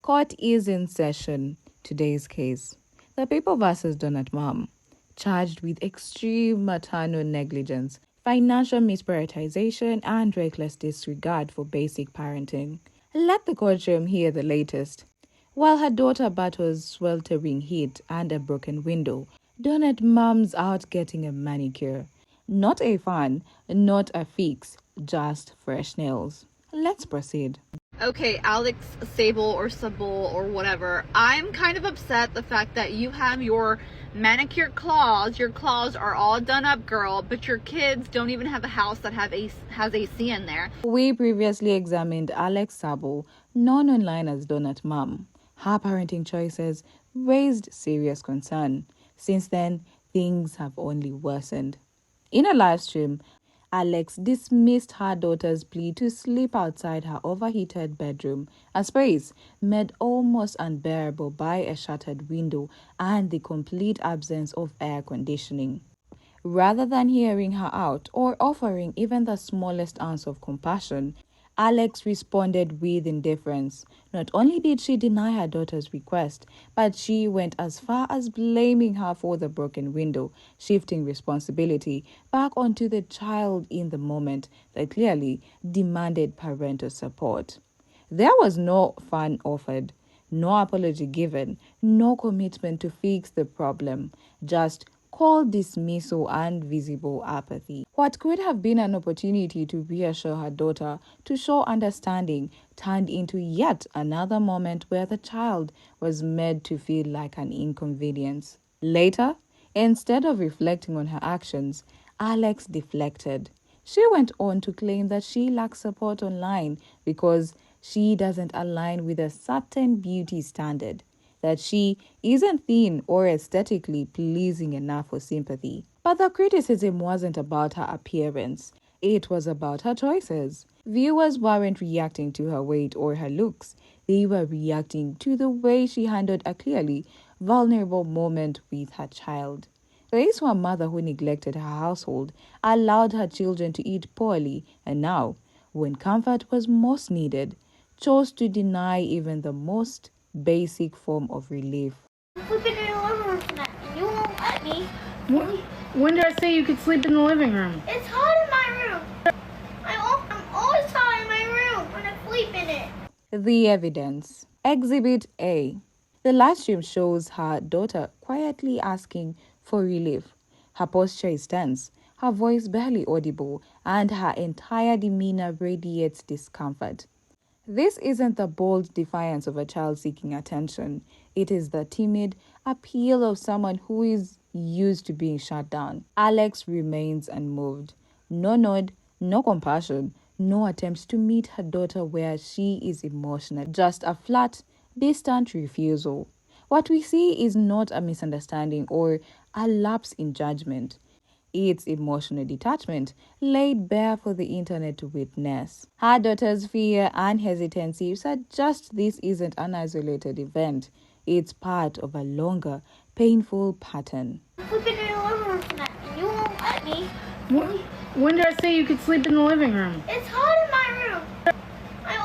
Court is in session. Today's case. The people versus Donut Mom, charged with extreme maternal negligence, financial misprioritization, and reckless disregard for basic parenting. Let the courtroom hear the latest. While her daughter battles sweltering heat and a broken window, Donut Mom's out getting a manicure. Not a fan, not a fix, just fresh nails. Let's proceed. Okay, Alex Sable or Sable or whatever, I'm kind of upset the fact that you have your manicured claws. Your claws are all done up, girl, but your kids don't even have a house that has AC in there. We previously examined Alex Sable, known online as Donut Mom. Her parenting choices raised serious concern. Since then, things have only worsened. In a live stream, Alex dismissed her daughter's plea to sleep outside her overheated bedroom, a space made almost unbearable by a shattered window and the complete absence of air conditioning. Rather than hearing her out or offering even the smallest ounce of compassion, Alex responded with indifference. Not only did she deny her daughter's request, but she went as far as blaming her for the broken window, shifting responsibility back onto the child in the moment that clearly demanded parental support. There was no fund offered, no apology given, no commitment to fix the problem, just cold dismissal and visible apathy. What could have been an opportunity to reassure her daughter, to show understanding, turned into yet another moment where the child was made to feel like an inconvenience. Later, instead of reflecting on her actions, Alex deflected. She went on to claim that she lacks support online because she doesn't align with a certain beauty standard, that she isn't thin or aesthetically pleasing enough for sympathy. But the criticism wasn't about her appearance. It was about her choices. Viewers weren't reacting to her weight or her looks. They were reacting to the way she handled a clearly vulnerable moment with her child. This was a mother who neglected her household, allowed her children to eat poorly, and now, when comfort was most needed, chose to deny even the most basic form of relief. I'm sleeping in the living room tonight, and you won't let me. When did I say you could sleep in the living room? It's hot in my room. I'm always hot in my room when I sleep in it. The evidence. Exhibit A. The live stream shows her daughter quietly asking for relief. Her posture is tense, her voice barely audible, and her entire demeanor radiates discomfort. This isn't the bold defiance of a child seeking attention. It is the timid appeal of someone who is used to being shut down. Alex remains unmoved. No nod, no compassion, no attempts to meet her daughter where she is emotional. Just a flat, distant refusal. What we see is not a misunderstanding or a lapse in judgment. It's emotional detachment laid bare for the internet to witness. Her daughter's fear and hesitancy suggest this isn't an isolated event. It's part of a longer, painful pattern. I'm sleeping in the living room tonight, and you won't let me. When did I say you could sleep in the living room? It's hot in my room. I'm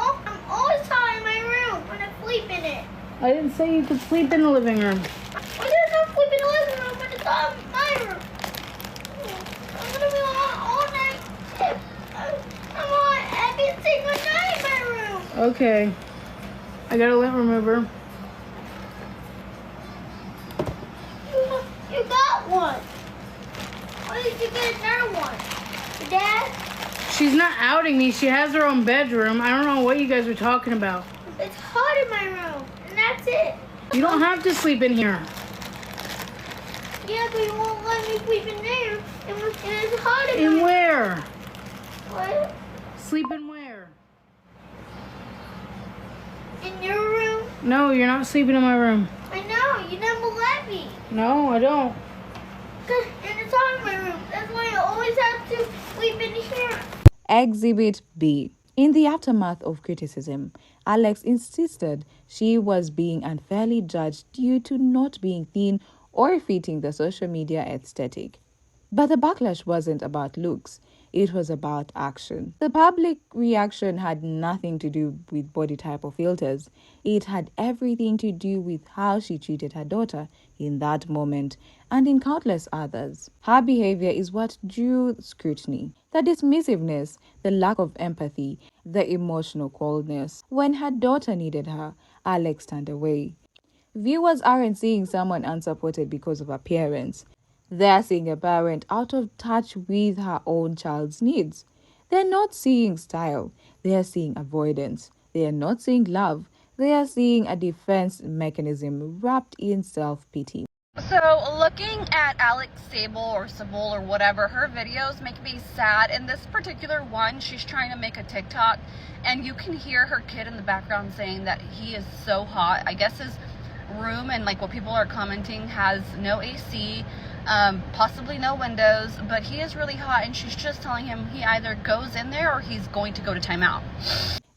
always hot in my room when I sleep in it. I didn't say you could sleep in the living room. Why did I not sleep in the living room when it's hot in my room? I'm gonna be on all night. I'm on every single night in my room. Okay. I got a lint remover. You got one. Why did you get another one? Your dad? She's not outing me. She has her own bedroom. I don't know what you guys are talking about. It's hot in my room, and that's it. You don't have to sleep in here. Yeah, but you won't let me sleep in there. And it's hot in In my where? What? Sleep in where? In your room? No, you're not sleeping in my room. I know, you never let me. No, I don't. And it's hot in my room. That's why I always have to sleep in here. Exhibit B. In the aftermath of criticism, Alex insisted she was being unfairly judged due to not being thin or fitting the social media aesthetic. But the backlash wasn't about looks. It was about action. The public reaction had nothing to do with body type or filters. It had everything to do with how she treated her daughter in that moment and in countless others. Her behavior is what drew scrutiny. The dismissiveness, the lack of empathy, the emotional coldness. When her daughter needed her, Alex turned away. Viewers aren't seeing someone unsupported because of appearance. They're seeing a parent out of touch with her own child's needs. They're not seeing style. They're seeing avoidance. They are not seeing love. They are seeing a defense mechanism wrapped in self-pity. So, looking at Alex Sable or whatever, her videos make me sad. In this particular one, she's trying to make a TikTok, and you can hear her kid in the background saying that he is so hot. I guess his room and like what people are commenting has no AC, possibly no windows, but he is really hot, and she's just telling him he either goes in there or he's going to go to timeout.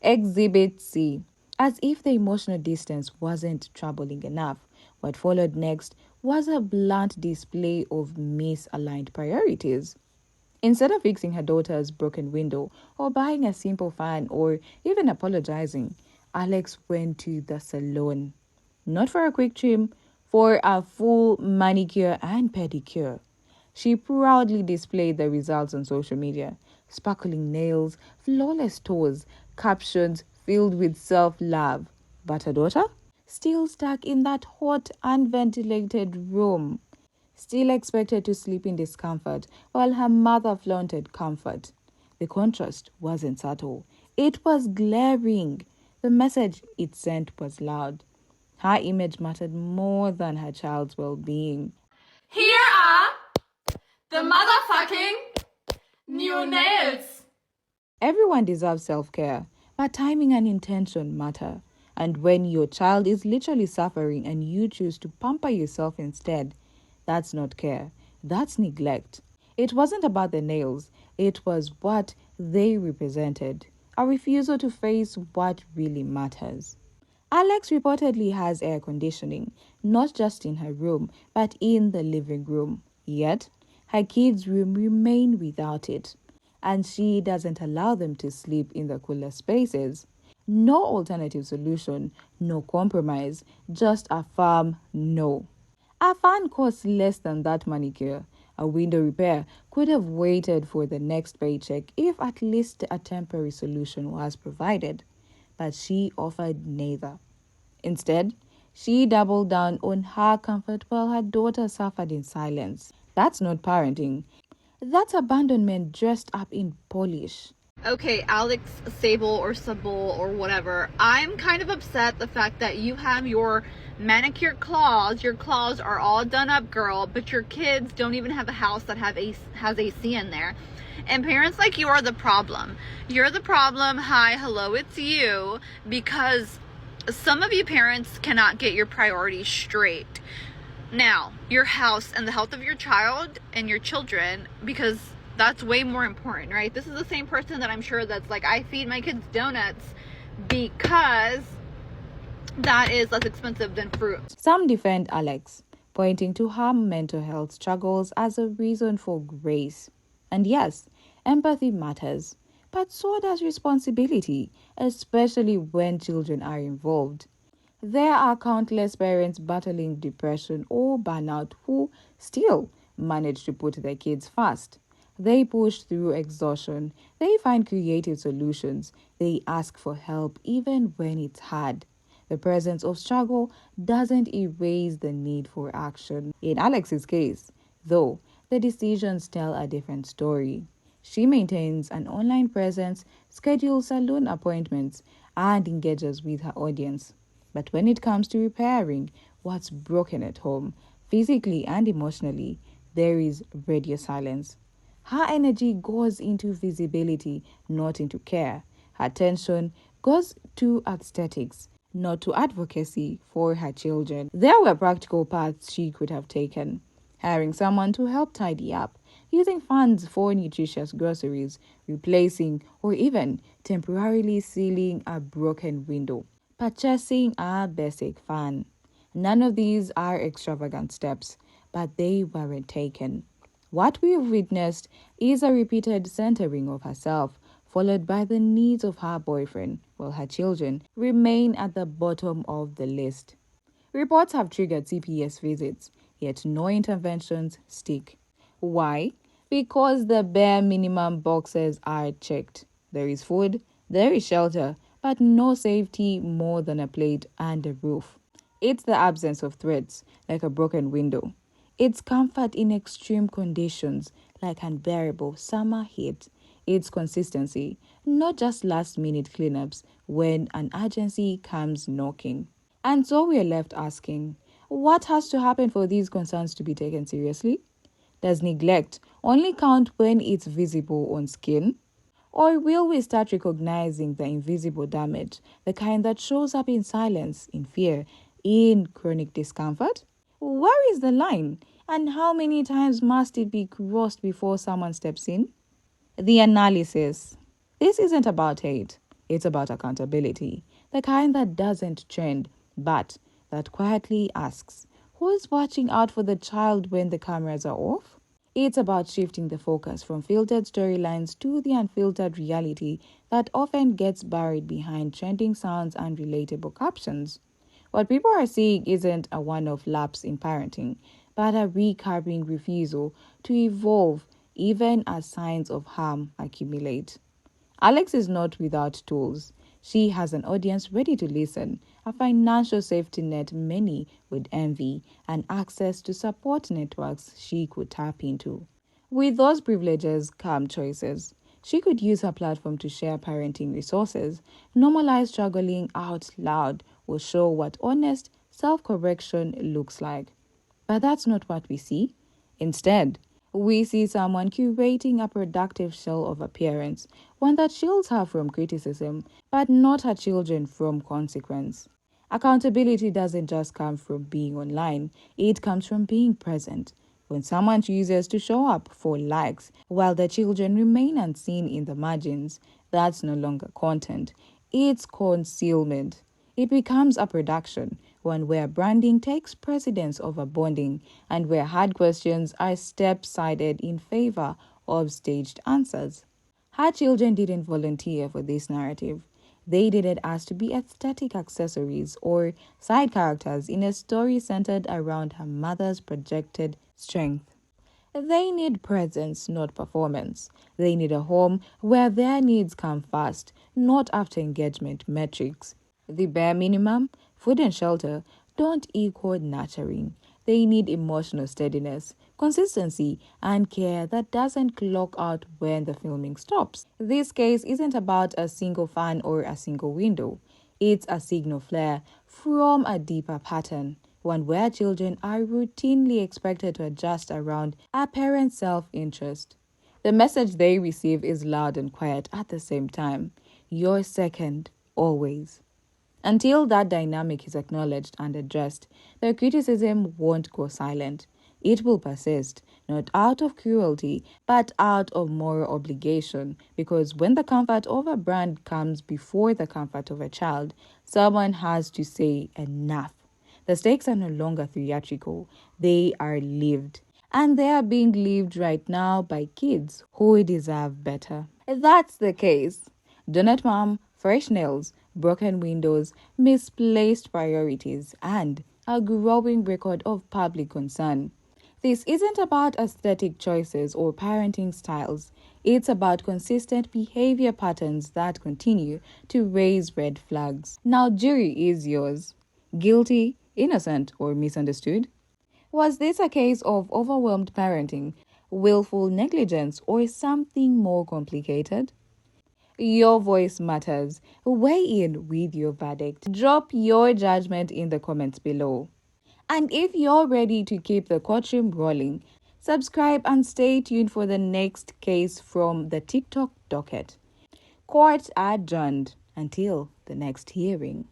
Exhibit C. As if the emotional distance wasn't troubling enough, what followed next was a blunt display of misaligned priorities. Instead of fixing her daughter's broken window or buying a simple fan or even apologizing, Alex went to the salon. Not for a quick trim, for a full manicure and pedicure. She proudly displayed the results on social media: sparkling nails, flawless toes, captions filled with self-love. But her daughter? Still stuck in that hot, unventilated room. Still expected to sleep in discomfort while her mother flaunted comfort. The contrast wasn't subtle. It was glaring. The message it sent was loud. Her image mattered more than her child's well-being. Here are the motherfucking new nails. Everyone deserves self-care, but timing and intention matter. And when your child is literally suffering and you choose to pamper yourself instead, that's not care. That's neglect. It wasn't about the nails. It was what they represented. A refusal to face what really matters. Alex reportedly has air conditioning, not just in her room, but in the living room. Yet, her kids' room remain without it, and she doesn't allow them to sleep in the cooler spaces. No alternative solution, no compromise, just a firm no. A fan costs less than that manicure. A window repair could have waited for the next paycheck if at least a temporary solution was provided. But she offered neither. Instead, she doubled down on her comfort while her daughter suffered in silence. That's not parenting. That's abandonment dressed up in polish. Okay, Alex Sable or whatever, I'm kind of upset the fact that you have your manicured claws. Your claws are all done up, girl, but your kids don't even have a house that has AC in there. And parents like you are the problem. You're the problem. Hi, hello, it's you. Because some of you parents cannot get your priorities straight. Now, your house and the health of your child and your children, because that's way more important, right? This is the same person that I'm sure that's like, I feed my kids donuts because that is less expensive than fruit. Some defend Alex, pointing to her mental health struggles as a reason for grace. And yes, empathy matters, but so does responsibility, especially when children are involved. There are countless parents battling depression or burnout who still manage to put their kids first. They push through exhaustion. They find creative solutions. They ask for help even when it's hard. The presence of struggle doesn't erase the need for action. In Alex's case, though, the decisions tell a different story. She maintains an online presence, schedules salon appointments, and engages with her audience. But when it comes to repairing what's broken at home, physically and emotionally, there is radio silence. Her energy goes into visibility, not into care. Her attention goes to aesthetics, not to advocacy for her children. There were practical paths she could have taken. Hiring someone to help tidy up, using funds for nutritious groceries, replacing or even temporarily sealing a broken window, purchasing a basic fan. None of these are extravagant steps, but they weren't taken. What we've witnessed is a repeated centering of herself, followed by the needs of her boyfriend, while her children remain at the bottom of the list. Reports have triggered CPS visits, yet no interventions stick. Why? Because the bare minimum boxes are checked. There is food, there is shelter, but no safety more than a plate and a roof. It's the absence of threats, like a broken window. It's comfort in extreme conditions, like unbearable summer heat. It's consistency, not just last minute cleanups when an urgency comes knocking. And so we are left asking, what has to happen for these concerns to be taken seriously? Does neglect only count when it's visible on skin? Or will we start recognizing the invisible damage, the kind that shows up in silence, in fear, in chronic discomfort? Where is the line? And how many times must it be crossed before someone steps in? The analysis. This isn't about hate, it's about accountability, the kind that doesn't trend, but that quietly asks, who's watching out for the child when the cameras are off? It's about shifting the focus from filtered storylines to the unfiltered reality that often gets buried behind trending sounds and relatable captions. What people are seeing isn't a one-off lapse in parenting, but a recurring refusal to evolve even as signs of harm accumulate. Alex is not without tools. She has an audience ready to listen, a financial safety net many would envy, and access to support networks she could tap into. With those privileges come choices. She could use her platform to share parenting resources, normalize struggling out loud, or show what honest self-correction looks like. But that's not what we see. Instead, we see someone curating a productive shell of appearance, one that shields her from criticism, but not her children from consequence. Accountability doesn't just come from being online, it comes from being present. When someone chooses to show up for likes while their children remain unseen in the margins, that's no longer content, it's concealment. It becomes a production, one where branding takes precedence over bonding and where hard questions are step-sided in favor of staged answers. Her children didn't volunteer for this narrative. They didn't ask to be aesthetic accessories or side characters in a story centered around her mother's projected strength. They need presence, not performance. They need a home where their needs come first, not after engagement metrics. The bare minimum, food and shelter, don't equal nurturing. They need emotional steadiness, consistency, and care that doesn't clock out when the filming stops. This case isn't about a single fan or a single window. It's a signal flare from a deeper pattern, one where children are routinely expected to adjust around a parent's self-interest. The message they receive is loud and quiet at the same time. You're second, always. Until that dynamic is acknowledged and addressed, the criticism won't go silent. It will persist, not out of cruelty, but out of moral obligation, because when the comfort of a brand comes before the comfort of a child, someone has to say enough. The stakes are no longer theatrical, they are lived. And they are being lived right now by kids who deserve better. If that's the case, donut mom, fresh nails, broken windows, misplaced priorities, and a growing record of public concern. This isn't about aesthetic choices or parenting styles. It's about consistent behavior patterns that continue to raise red flags. Now, jury is yours. Guilty, innocent, or misunderstood? Was this a case of overwhelmed parenting, willful negligence, or something more complicated? Your voice matters. Weigh in with your verdict. Drop your judgment in the comments below. And if you're ready to keep the courtroom rolling, subscribe and stay tuned for the next case from the TikTok docket. Court adjourned until the next hearing.